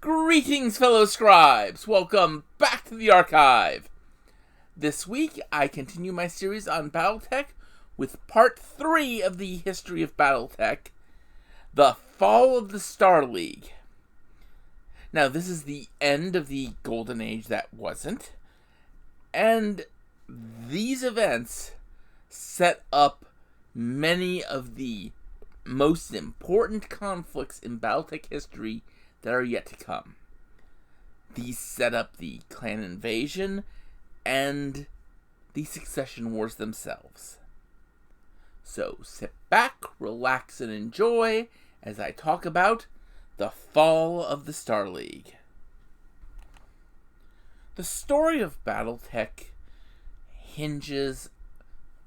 Greetings, fellow scribes! Welcome back to the archive! This week, I continue my series on BattleTech with part 3 of the history of BattleTech, the Fall of the Star League. Now, this is the end of the golden age that wasn't, and these events set up many of the most important conflicts in BattleTech history that are yet to come. These set up the clan invasion and the succession wars themselves. So sit back, relax, and enjoy as I talk about the fall of the Star League. The story of BattleTech hinges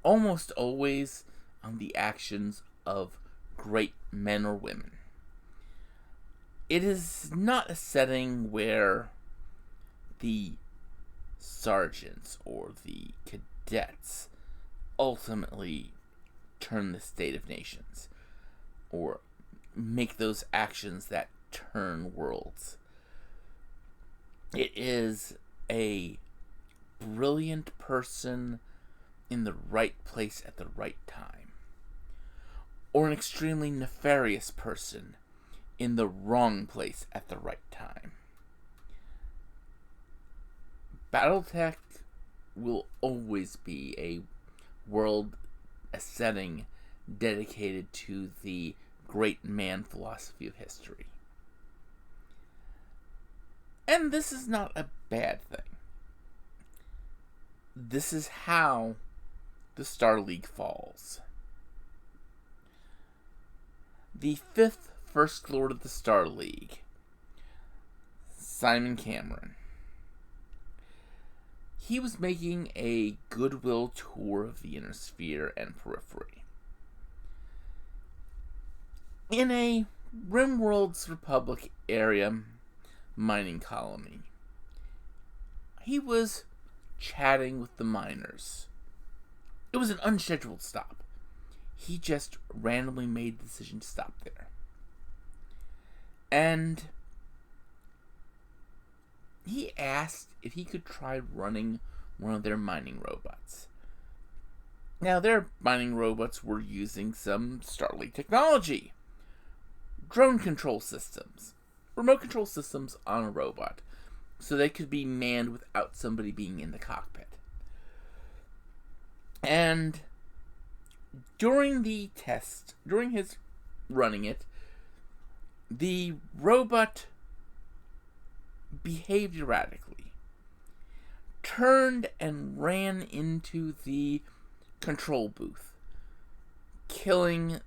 almost always on the actions of great men or women. It is not a setting where the sergeants or the cadets ultimately turn the state of nations or make those actions that turn worlds. It is a brilliant person in the right place at the right time, or an extremely nefarious person in the wrong place at the right time. BattleTech will always be a setting dedicated to the great man philosophy of history. And this is not a bad thing. This is how the Star League falls. The fifth First Lord of the Star League, Simon Cameron. He was making a goodwill tour of the Inner Sphere and Periphery. In a Rimworld's Republic area mining colony, he was chatting with the miners. It was an unscheduled stop. He just randomly made the decision to stop there. And he asked if he could try running one of their mining robots. Now, their mining robots were using some Starlink technology. Drone control systems. Remote control systems on a robot. So they could be manned without somebody being in the cockpit. And during the test, during his running it, the robot behaved erratically, turned and ran into the control booth, killing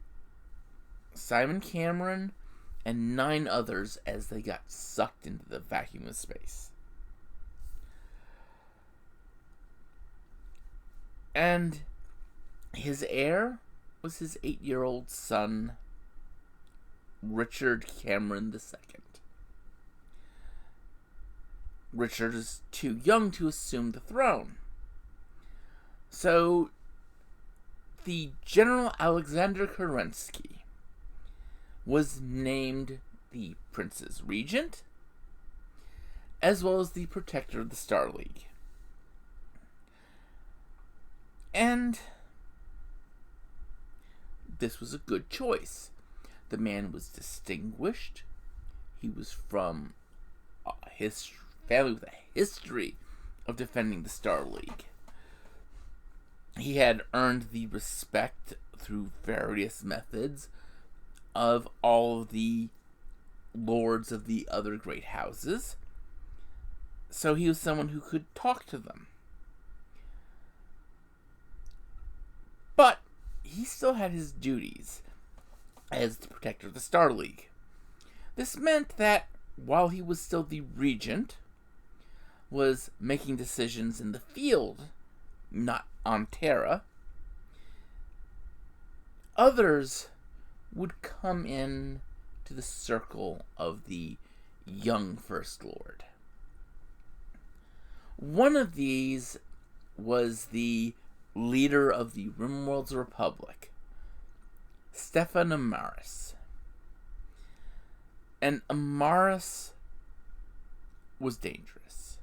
Simon Cameron and 9 others as they got sucked into the vacuum of space. And his heir was his 8-year-old son, Richard Cameron II. Richard is too young to assume the throne. So, the General Alexander Kerensky was named the Prince's Regent, as well as the Protector of the Star League. And this was a good choice. The man was distinguished. He was from a family with a history of defending the Star League. He had earned the respect through various methods of all of the lords of the other great houses. So he was someone who could talk to them. But he still had his duties as the protector of the Star League. This meant that while he was still the regent, was making decisions in the field, not on Terra, others would come in to the circle of the young First Lord. One of these was the leader of the Rimworld's Republic, Stefan Amaris. And Amaris was dangerous.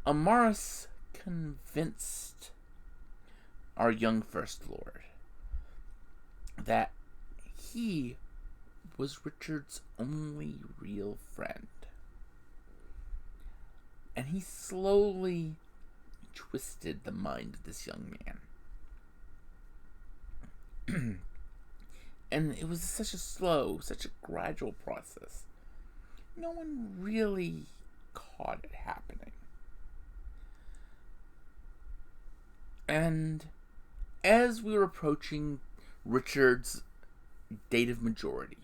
Amaris convinced our young First Lord that he was Richard's only real friend. And he slowly twisted the mind of this young man. And it was such a gradual process. No one really caught it happening. And as we were approaching Richard's date of majority,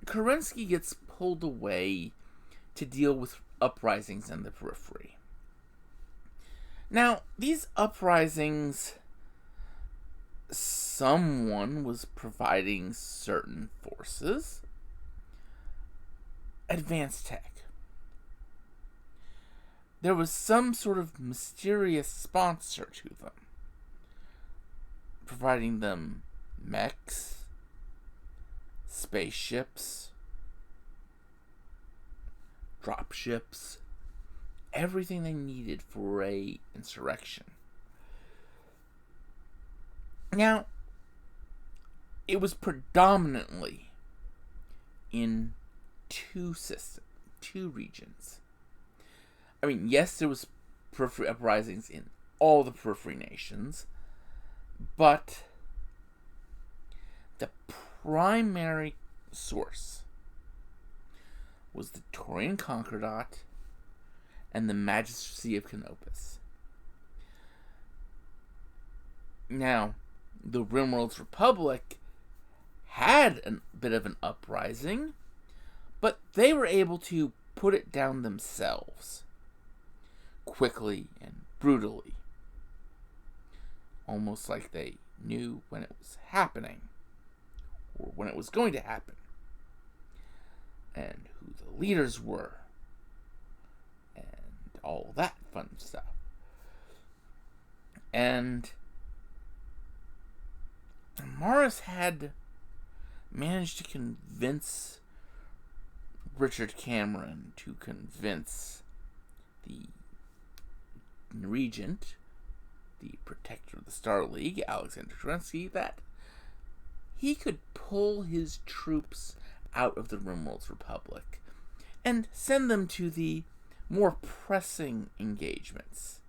Kerensky gets pulled away to deal with uprisings in the periphery. Now, these uprisings, someone was providing certain forces advanced tech. There was some sort of mysterious sponsor to them, providing them mechs, spaceships, dropships, everything they needed for a insurrection. Now, it was predominantly in two regions. I mean, yes, there was periphery uprisings in all the periphery nations, but the primary source was the Taurian Concordat and the Magistracy of Canopus. Now, the Rimworld's Republic had a bit of an uprising, but they were able to put it down themselves, quickly and brutally, almost like they knew when it was happening, or when it was going to happen, and who the leaders were, and all that fun stuff. And Morris had managed to convince Richard Cameron to convince the regent, the protector of the Star League, Alexander Kerensky, that he could pull his troops out of the Rimworld's Republic and send them to the more pressing engagements,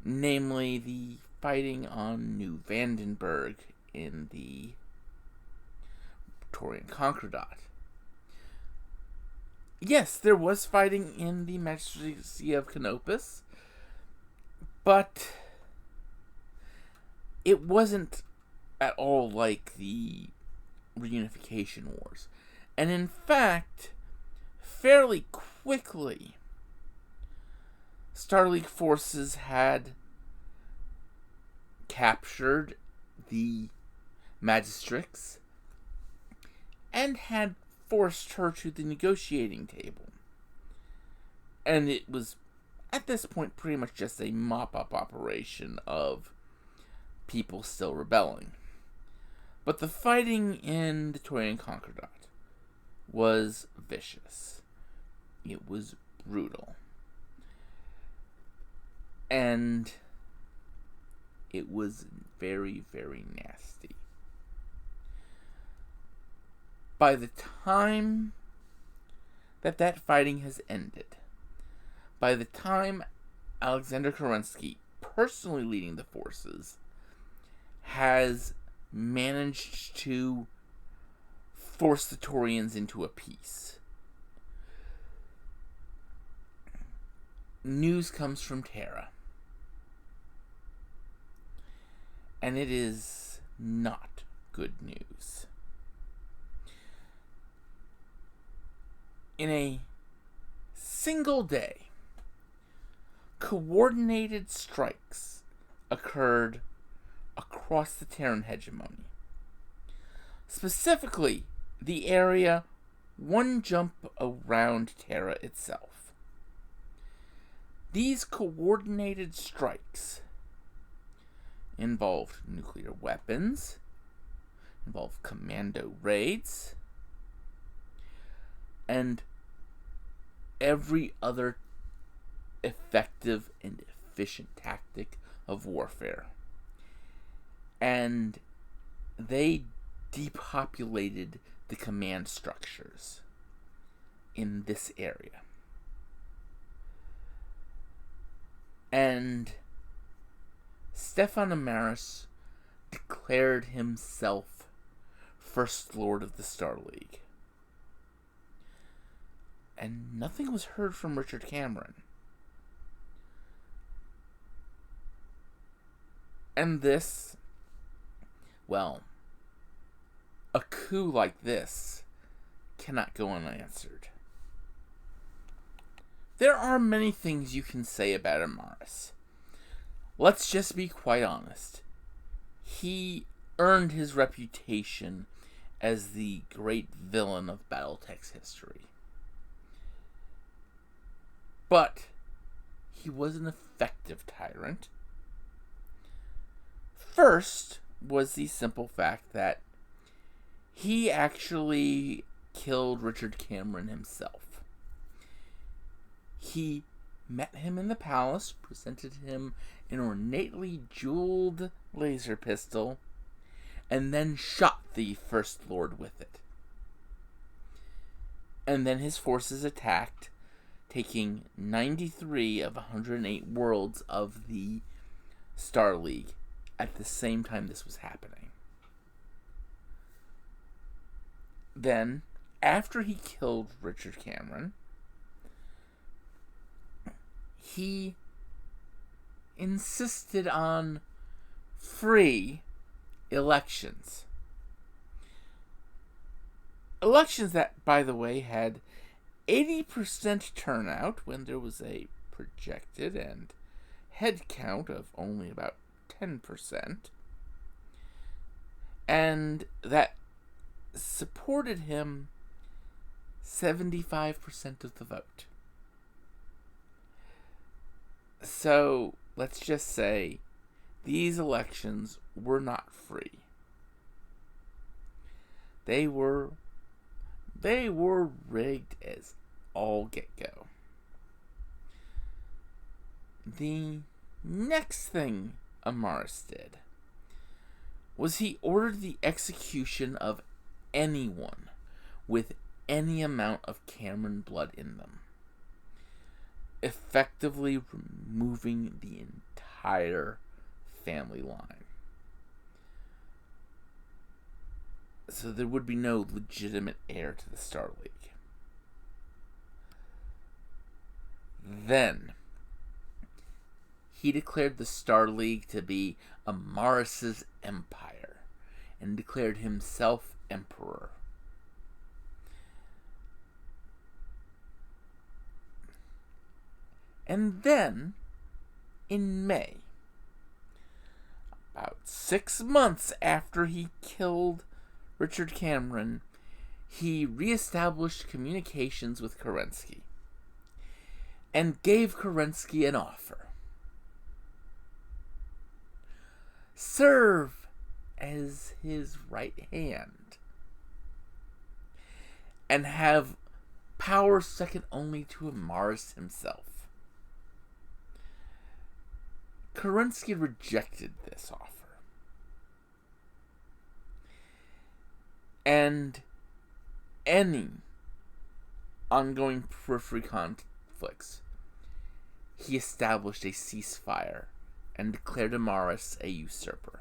namely the fighting on New Vandenberg in the Taurian Concordat. Yes, there was fighting in the Magistracy of Canopus, but it wasn't at all like the Reunification Wars. And in fact, fairly quickly, Star League forces had captured the Magistrix and had forced her to the negotiating table. And it was, at this point, pretty much just a mop-up operation of people still rebelling. But the fighting in the Taurian Concordat was vicious. It was brutal. And it was very, very nasty. By the time that fighting has ended, by the time Alexander Kerensky, personally leading the forces, has managed to force the Taurians into a peace, news comes from Terra. And it is not good news. In a single day, coordinated strikes occurred across the Terran hegemony. Specifically, the area one jump around Terra itself. These coordinated strikes involved nuclear weapons, involved commando raids, and every other effective and efficient tactic of warfare. And they depopulated the command structures in this area. And Stefan Amaris declared himself First Lord of the Star League. And nothing was heard from Richard Cameron. And this, well, a coup like this cannot go unanswered. There are many things you can say about Amaris. Let's just be quite honest. He earned his reputation as the great villain of BattleTech's history. But he was an effective tyrant. First was the simple fact that he actually killed Richard Cameron himself. He met him in the palace, presented him an ornately jeweled laser pistol, and then shot the First Lord with it. And then his forces attacked, taking 93 of 108 worlds of the Star League at the same time this was happening. Then, after he killed Richard Cameron, he insisted on free elections. Elections that, by the way, had 80% turnout when there was a projected and head count of only about 10%, and that supported him 75% of the vote. So, let's just say these elections were not free. They were rigged as all get-go. The next thing Amaris did was he ordered the execution of anyone with any amount of Cameron blood in them, effectively removing the entire family line. So there would be no legitimate heir to the Star League. Then, he declared the Star League to be Amaris' empire, and declared himself emperor. And then, in May, about 6 months after he killed Richard Cameron, he reestablished communications with Kerensky and gave Kerensky an offer. Serve as his right hand and have power second only to Amaris himself. Kerensky rejected this offer. And any ongoing periphery conflicts, he established a ceasefire and declared Amaris a usurper.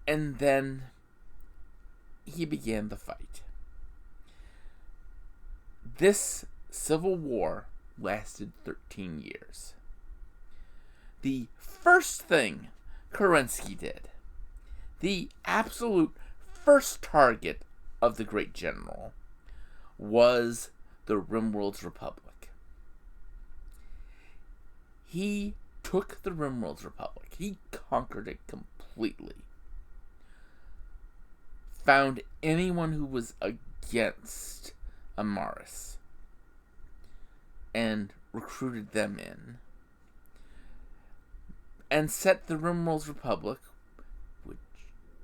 And then he began the fight. This civil war lasted 13 years. The first thing Kerensky did, the absolute first target of the great general, was the Rimworld's Republic. He took the Rimworld's Republic. He conquered it completely. Found anyone who was against Amaris and recruited them in, and set the Rimworld's Republic, which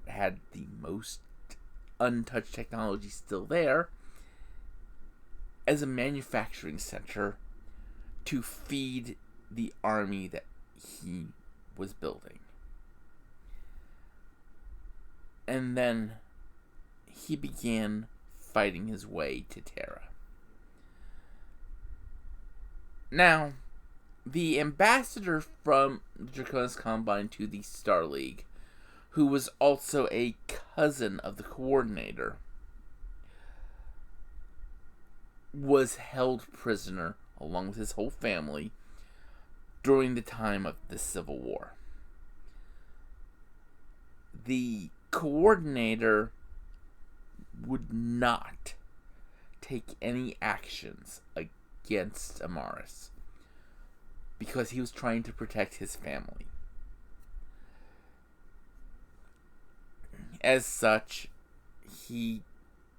had the most untouched technology still there, as a manufacturing center to feed the army that he was building. And then he began fighting his way to Terra. Now, the ambassador from the Draconis Combine to the Star League, who was also a cousin of the coordinator, was held prisoner, along with his whole family, during the time of the Civil War. The coordinator would not take any actions against Amaris because he was trying to protect his family. As such, he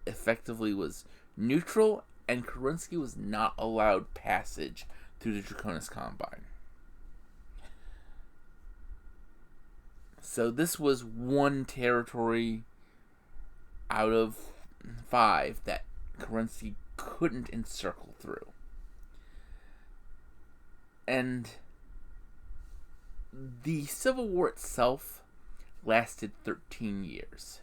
effectively was neutral, and Kerensky was not allowed passage through the Draconis Combine. So this was one territory out of 5 that Kerensky couldn't encircle through. And the Civil War itself lasted 13 years.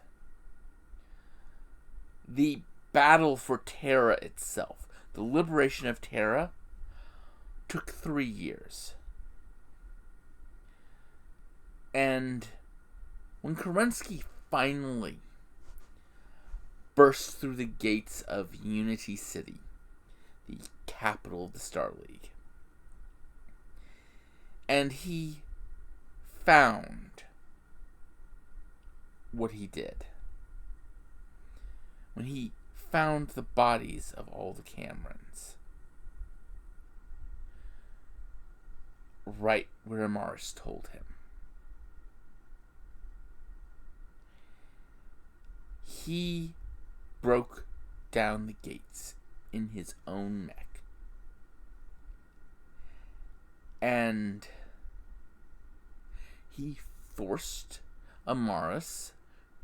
The battle for Terra itself, the liberation of Terra, took 3 years. And when Kerensky finally burst through the gates of Unity City, the capital of the Star League, and he found what he did, when he found the bodies of all the Camerons, right where Amaris told him, he broke down the gates in his own neck. And he forced Amaris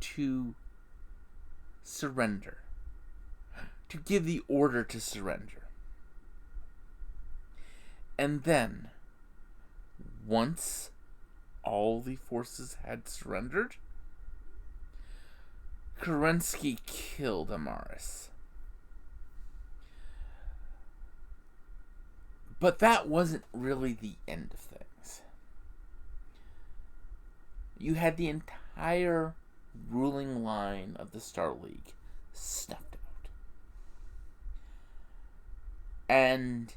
to surrender, to give the order to surrender. And then, once all the forces had surrendered, Kerensky killed Amaris. But that wasn't really the end of things. You had the entire ruling line of the Star League snuffed out. And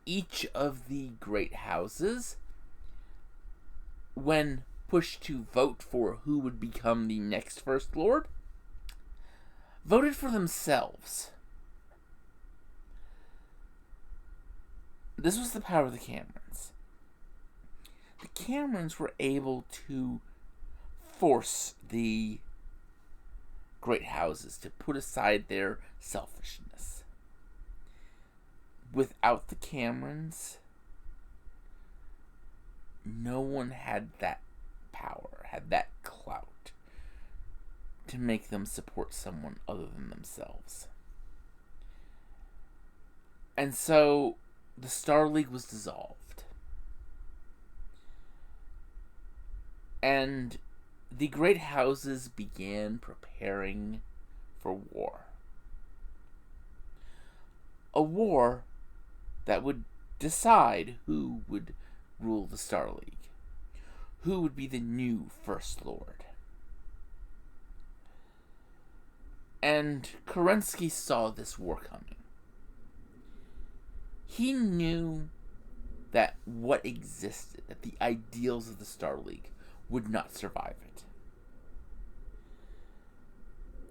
each of the great houses, when pushed to vote for who would become the next First Lord, voted for themselves. This was the power of the Camerons. The Camerons were able to force the great houses to put aside their selfishness. Without the Camerons, no one had that power, had that clout to make them support someone other than themselves. And so the Star League was dissolved. And the great houses began preparing for war. A war that would decide who would rule the Star League, who would be the new First Lord. And Kerensky saw this war coming. He knew that what existed, that the ideals of the Star League, would not survive it.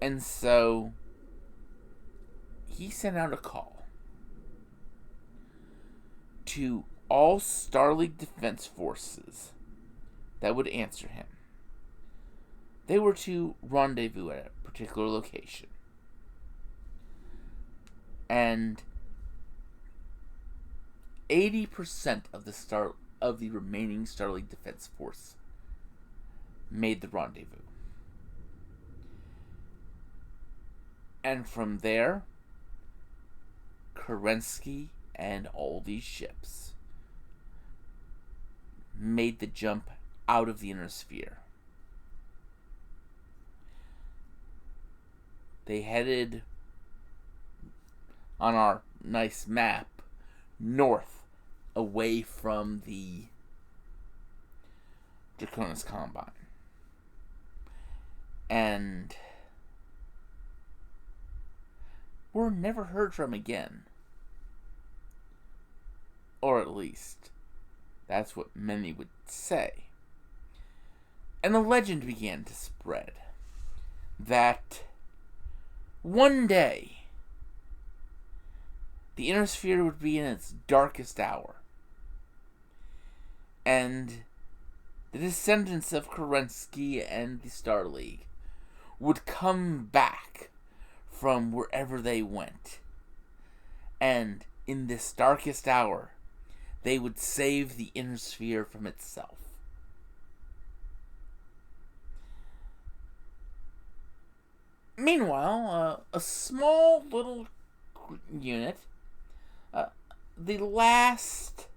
And so he sent out a call to all Star League defense forces that would answer him. They were to rendezvous at a particular location. And 80% of the remaining Star League defense force made the rendezvous. And from there, Kerensky and all these ships made the jump out of the inner sphere. They headed, on our nice map, north, away from the Draconis Combine. And were never heard from again. Or at least, that's what many would say. And a legend began to spread that one day the inner sphere would be in its darkest hour, and the descendants of Kerensky and the Star League would come back from wherever they went, and in this darkest hour they would save the inner sphere from itself. Meanwhile, a small little unit, the last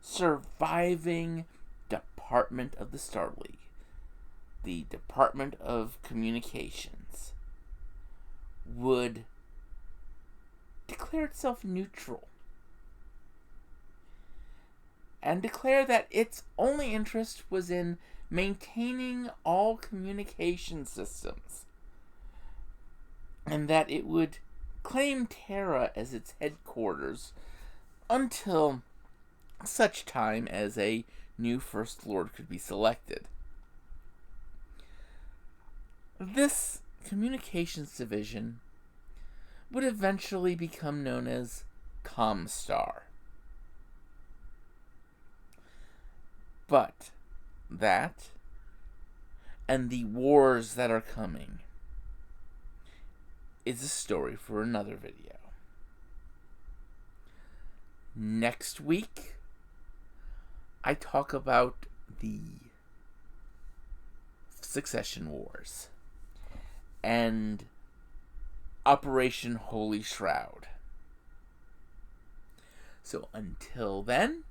surviving department of the Star League, the Department of Communications, would declare itself neutral and declare that its only interest was in maintaining all communication systems, and that it would claim Terra as its headquarters until such time as a new First Lord could be selected. This communications division would eventually become known as Comstar. But that, and the wars that are coming, is a story for another video. Next week, I talk about the Succession Wars and Operation Holy Shroud. So until then,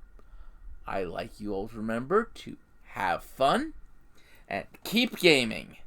I'd like you all to remember to have fun and keep gaming.